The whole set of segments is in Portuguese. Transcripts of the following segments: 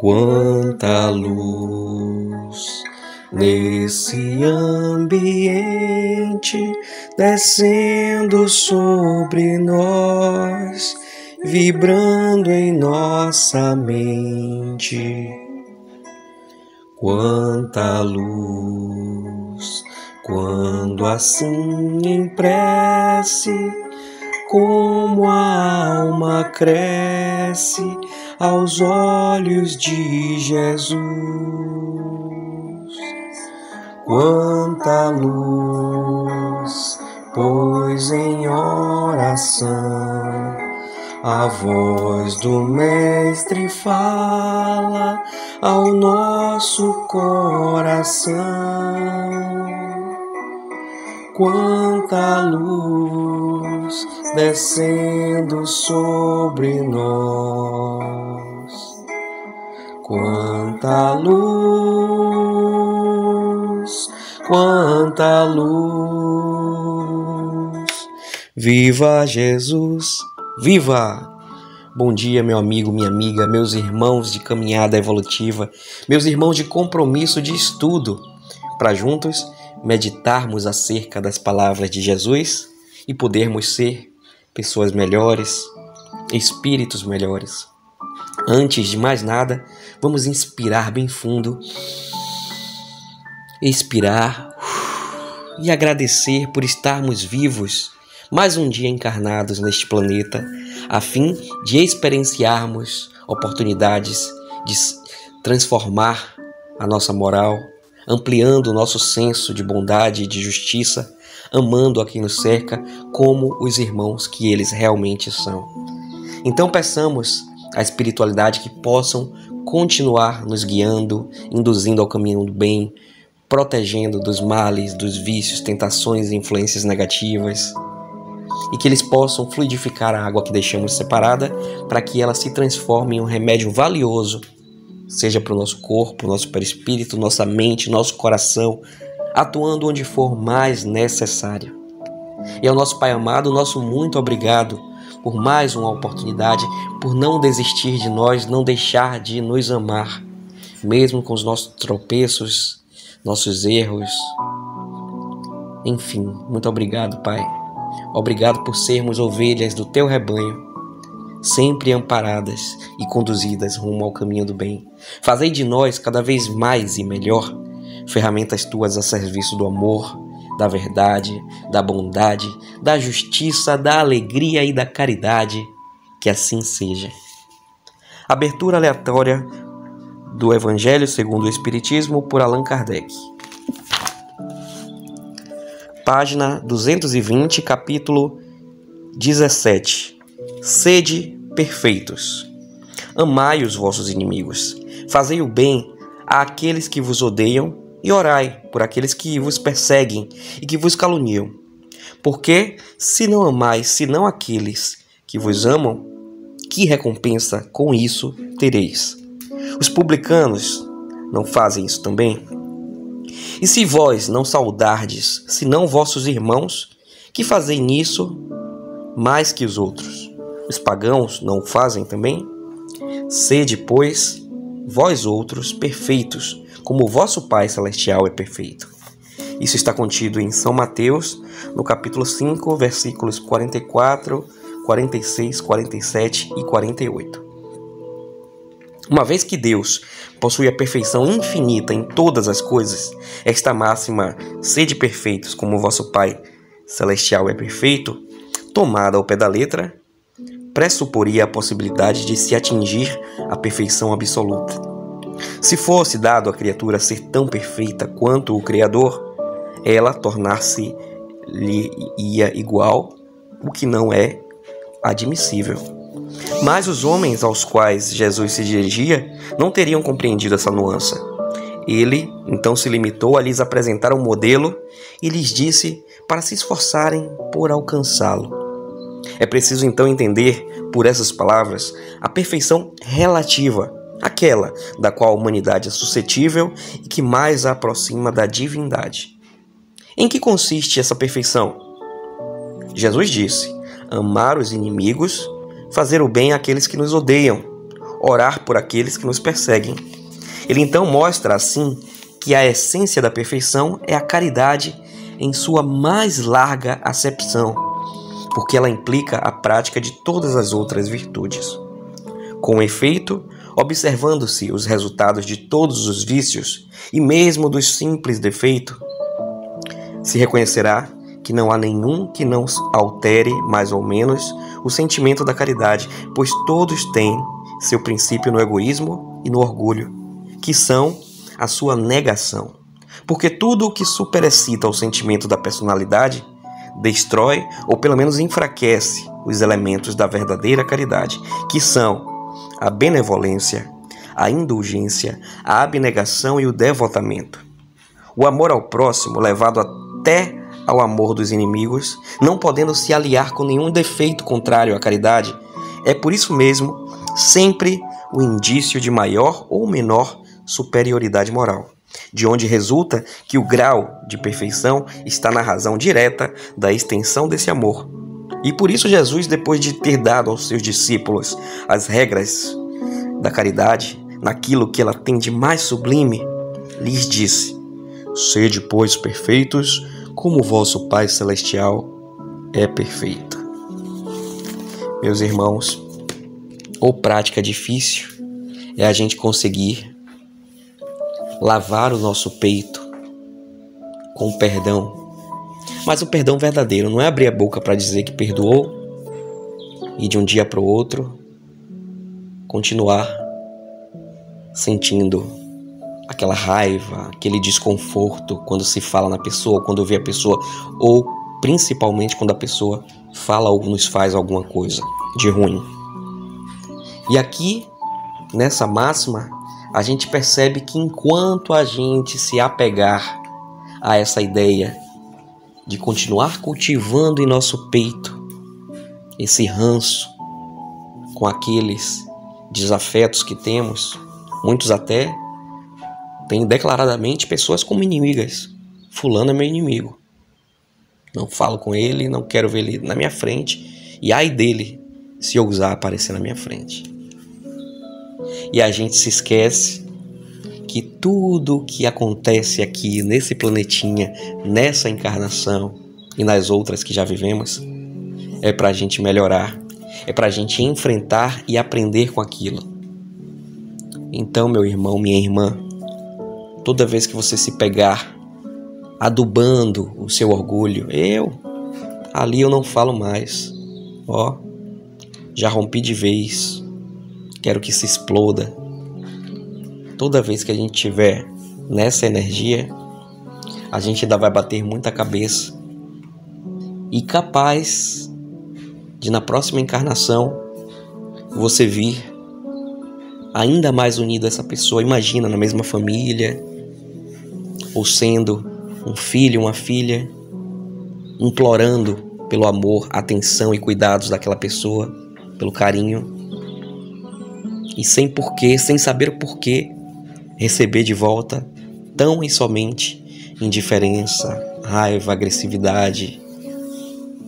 Quanta luz nesse ambiente descendo sobre nós, vibrando em nossa mente. Quanta luz, quando assim em prece, como a alma cresce aos olhos de Jesus. Quanta luz, pois em oração a voz do Mestre fala ao nosso coração. Quanta luz descendo sobre nós. Quanta luz, quanta luz. Viva Jesus, viva! Bom dia, meu amigo, minha amiga, meus irmãos de caminhada evolutiva, meus irmãos de compromisso de estudo, para juntos meditarmos acerca das palavras de Jesus e podermos ser pessoas melhores, espíritos melhores. Antes de mais nada, vamos inspirar bem fundo, expirar e agradecer por estarmos vivos mais um dia encarnados neste planeta, a fim de experienciarmos oportunidades de transformar a nossa moral, ampliando o nosso senso de bondade e de justiça, amando a quem nos cerca como os irmãos que eles realmente são. Então peçamos à espiritualidade que possam continuar nos guiando, induzindo ao caminho do bem, protegendo dos males, dos vícios, tentações e influências negativas, e que eles possam fluidificar a água que deixamos separada para que ela se transforme em um remédio valioso, seja para o nosso corpo, nosso perispírito, nossa mente, nosso coração, atuando onde for mais necessário. E ao nosso Pai amado, nosso muito obrigado por mais uma oportunidade, por não desistir de nós, não deixar de nos amar, mesmo com os nossos tropeços, nossos erros. Enfim, muito obrigado, Pai. Obrigado por sermos ovelhas do Teu rebanho, sempre amparadas e conduzidas rumo ao caminho do bem. Fazei de nós cada vez mais e melhor ferramentas Tuas a serviço do amor, da verdade, da bondade, da justiça, da alegria e da caridade. Que assim seja. Abertura aleatória do Evangelho segundo o Espiritismo por Allan Kardec. Página 220, capítulo 17. Sede perfeitos. Amai os vossos inimigos. Fazei o bem àqueles que vos odeiam e orai por aqueles que vos perseguem e que vos caluniam. Porque, se não amais senão aqueles que vos amam, que recompensa com isso tereis? Os publicanos não fazem isso também? E se vós não saudardes, senão vossos irmãos, que fazem nisso mais que os outros? Os pagãos não o fazem também? Sede, pois, vós outros perfeitos, como o vosso Pai Celestial é perfeito. Isso está contido em São Mateus, no capítulo 5, versículos 44, 46, 47 e 48. Uma vez que Deus possui a perfeição infinita em todas as coisas, esta máxima, sede perfeitos como o vosso Pai Celestial é perfeito, tomada ao pé da letra, pressuporia a possibilidade de se atingir a perfeição absoluta. Se fosse dado à criatura ser tão perfeita quanto o Criador, ela tornar-se-lhe-ia igual, o que não é admissível. Mas os homens aos quais Jesus se dirigia não teriam compreendido essa nuance. Ele, então, se limitou a lhes apresentar um modelo e lhes disse para se esforçarem por alcançá-lo. É preciso, então, entender, por essas palavras, a perfeição relativa, aquela da qual a humanidade é suscetível e que mais a aproxima da divindade. Em que consiste essa perfeição? Jesus disse: amar os inimigos, fazer o bem àqueles que nos odeiam, orar por aqueles que nos perseguem. Ele então mostra assim que a essência da perfeição é a caridade em sua mais larga acepção, porque ela implica a prática de todas as outras virtudes. Com efeito, observando-se os resultados de todos os vícios e mesmo dos simples defeitos, se reconhecerá que não há nenhum que não altere mais ou menos o sentimento da caridade, pois todos têm seu princípio no egoísmo e no orgulho, que são a sua negação. Porque tudo o que superexcita o sentimento da personalidade destrói ou pelo menos enfraquece os elementos da verdadeira caridade, que são a benevolência, a indulgência, a abnegação e o devotamento. O amor ao próximo, levado até ao amor dos inimigos, não podendo se aliar com nenhum defeito contrário à caridade, é por isso mesmo sempre o indício de maior ou menor superioridade moral, de onde resulta que o grau de perfeição está na razão direta da extensão desse amor. E por isso Jesus, depois de ter dado aos seus discípulos as regras da caridade, naquilo que ela tem de mais sublime, lhes disse: sede, pois, perfeitos, como o vosso Pai Celestial é perfeito. Meus irmãos, ou prática difícil é a gente conseguir lavar o nosso peito com perdão. Mas o perdão verdadeiro não é abrir a boca para dizer que perdoou e de um dia para o outro continuar sentindo aquela raiva, aquele desconforto quando se fala na pessoa, quando vê a pessoa, ou principalmente quando a pessoa fala ou nos faz alguma coisa de ruim. E aqui, nessa máxima, a gente percebe que enquanto a gente se apegar a essa ideia de continuar cultivando em nosso peito esse ranço com aqueles desafetos que temos, muitos até têm declaradamente pessoas como inimigas. Fulano é meu inimigo. Não falo com ele, não quero ver ele na minha frente, e ai dele se ousar aparecer na minha frente. E a gente se esquece que tudo o que acontece aqui nesse planetinha, nessa encarnação e nas outras que já vivemos, é para a gente melhorar, é para a gente enfrentar e aprender com aquilo. Então, meu irmão, minha irmã, toda vez que você se pegar adubando o seu orgulho, ali eu não falo mais, já rompi de vez, quero que se exploda. Toda vez que a gente tiver nessa energia, a gente ainda vai bater muita cabeça e capaz de na próxima encarnação você vir ainda mais unido a essa pessoa. Imagina, na mesma família, ou sendo um filho, uma filha, implorando pelo amor, atenção e cuidados daquela pessoa, pelo carinho, e sem porquê, sem saber o porquê, receber de volta tão e somente indiferença, raiva, agressividade,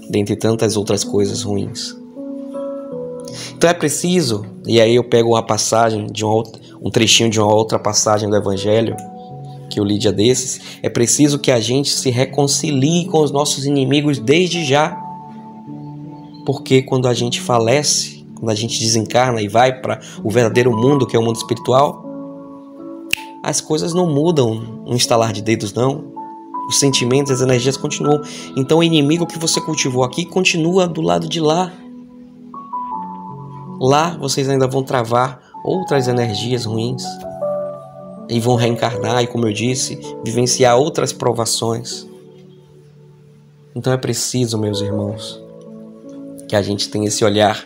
dentre tantas outras coisas ruins. Então é preciso, e aí eu pego uma passagem um trechinho de uma outra passagem do Evangelho que eu li dia desses, é preciso que a gente se reconcilie com os nossos inimigos desde já, porque quando a gente falece, quando a gente desencarna e vai para o verdadeiro mundo, que é o mundo espiritual, as coisas não mudam um estalar de dedos, não. Os sentimentos, as energias continuam. Então o inimigo que você cultivou aqui continua do lado de lá. Lá vocês ainda vão travar outras energias ruins e vão reencarnar e, como eu disse, vivenciar outras provações. Então é preciso, meus irmãos, que a gente tenha esse olhar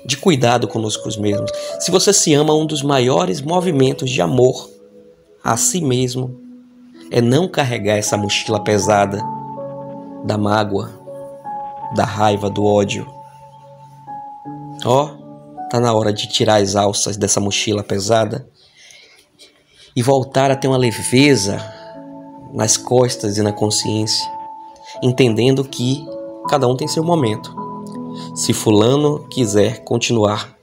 de cuidado conosco mesmos. Se você se ama, um dos maiores movimentos de amor a si mesmo é não carregar essa mochila pesada da mágoa, da raiva, do ódio. Tá na hora de tirar as alças dessa mochila pesada e voltar a ter uma leveza nas costas e na consciência, entendendo que cada um tem seu momento. Se fulano quiser continuar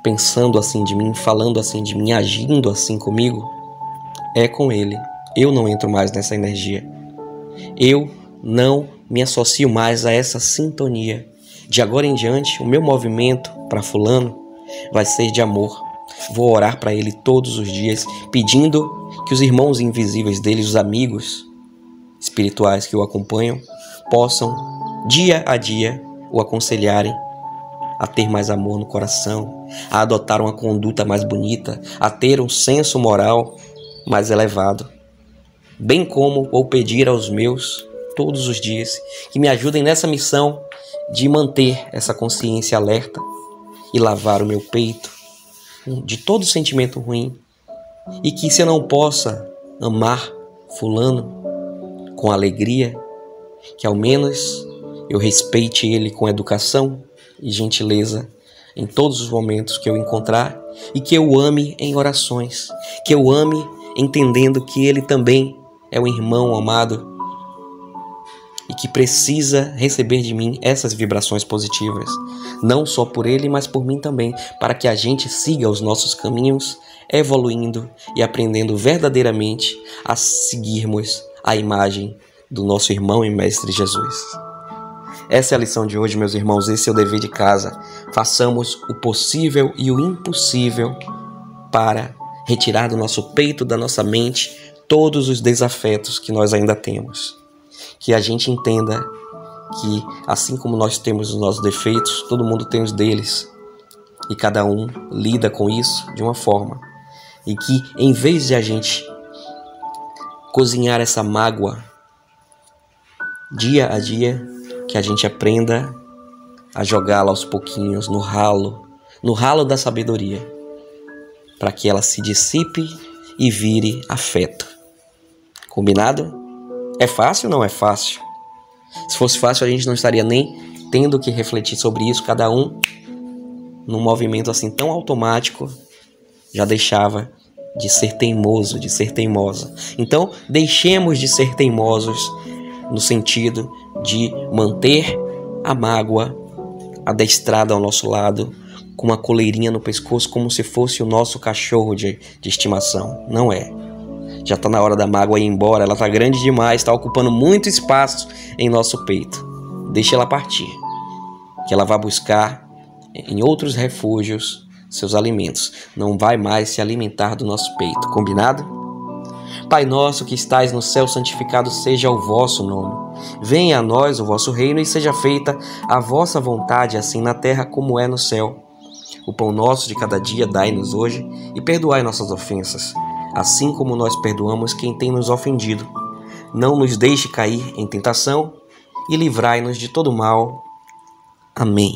pensando assim de mim, falando assim de mim, agindo assim comigo, é com ele. Eu não entro mais nessa energia. Eu não me associo mais a essa sintonia. De agora em diante, o meu movimento para fulano vai ser de amor. Vou orar para ele todos os dias, pedindo que os irmãos invisíveis dele, os amigos espirituais que o acompanham, possam, dia a dia, o aconselharem a ter mais amor no coração, a adotar uma conduta mais bonita, a ter um senso moral mais elevado, bem como vou pedir aos meus todos os dias que me ajudem nessa missão de manter essa consciência alerta e lavar o meu peito de todo sentimento ruim, e que se eu não possa amar fulano com alegria, que ao menos eu respeite ele com educação e gentileza em todos os momentos que eu encontrar, e que eu ame em orações, que eu ame entendendo que ele também é um irmão amado e que precisa receber de mim essas vibrações positivas, não só por ele, mas por mim também, para que a gente siga os nossos caminhos, evoluindo e aprendendo verdadeiramente a seguirmos a imagem do nosso irmão e mestre Jesus. Essa é a lição de hoje, meus irmãos, esse é o dever de casa. Façamos o possível e o impossível para retirar do nosso peito, da nossa mente, todos os desafetos que nós ainda temos. Que a gente entenda que, assim como nós temos os nossos defeitos, todo mundo tem os deles, e cada um lida com isso de uma forma. E que, em vez de a gente cozinhar essa mágoa dia a dia, que a gente aprenda a jogá-la aos pouquinhos no ralo da sabedoria, para que ela se dissipe e vire afeto. Combinado? É fácil ou não é fácil? Se fosse fácil, a gente não estaria nem tendo que refletir sobre isso, cada um num movimento assim tão automático, já deixava de ser teimoso, de ser teimosa. Então, deixemos de ser teimosos no sentido de manter a mágoa adestrada ao nosso lado, com uma coleirinha no pescoço, como se fosse o nosso cachorro de estimação. Não é. Já está na hora da mágoa ir embora, ela está grande demais, está ocupando muito espaço em nosso peito. Deixe ela partir, que ela vai buscar em outros refúgios seus alimentos. Não vai mais se alimentar do nosso peito, combinado? Pai nosso que estais no céu, santificado seja o vosso nome. Venha a nós o vosso reino e seja feita a vossa vontade, assim na terra como é no céu. O pão nosso de cada dia dai-nos hoje e perdoai nossas ofensas, assim como nós perdoamos quem tem nos ofendido. Não nos deixe cair em tentação e livrai-nos de todo mal. Amém.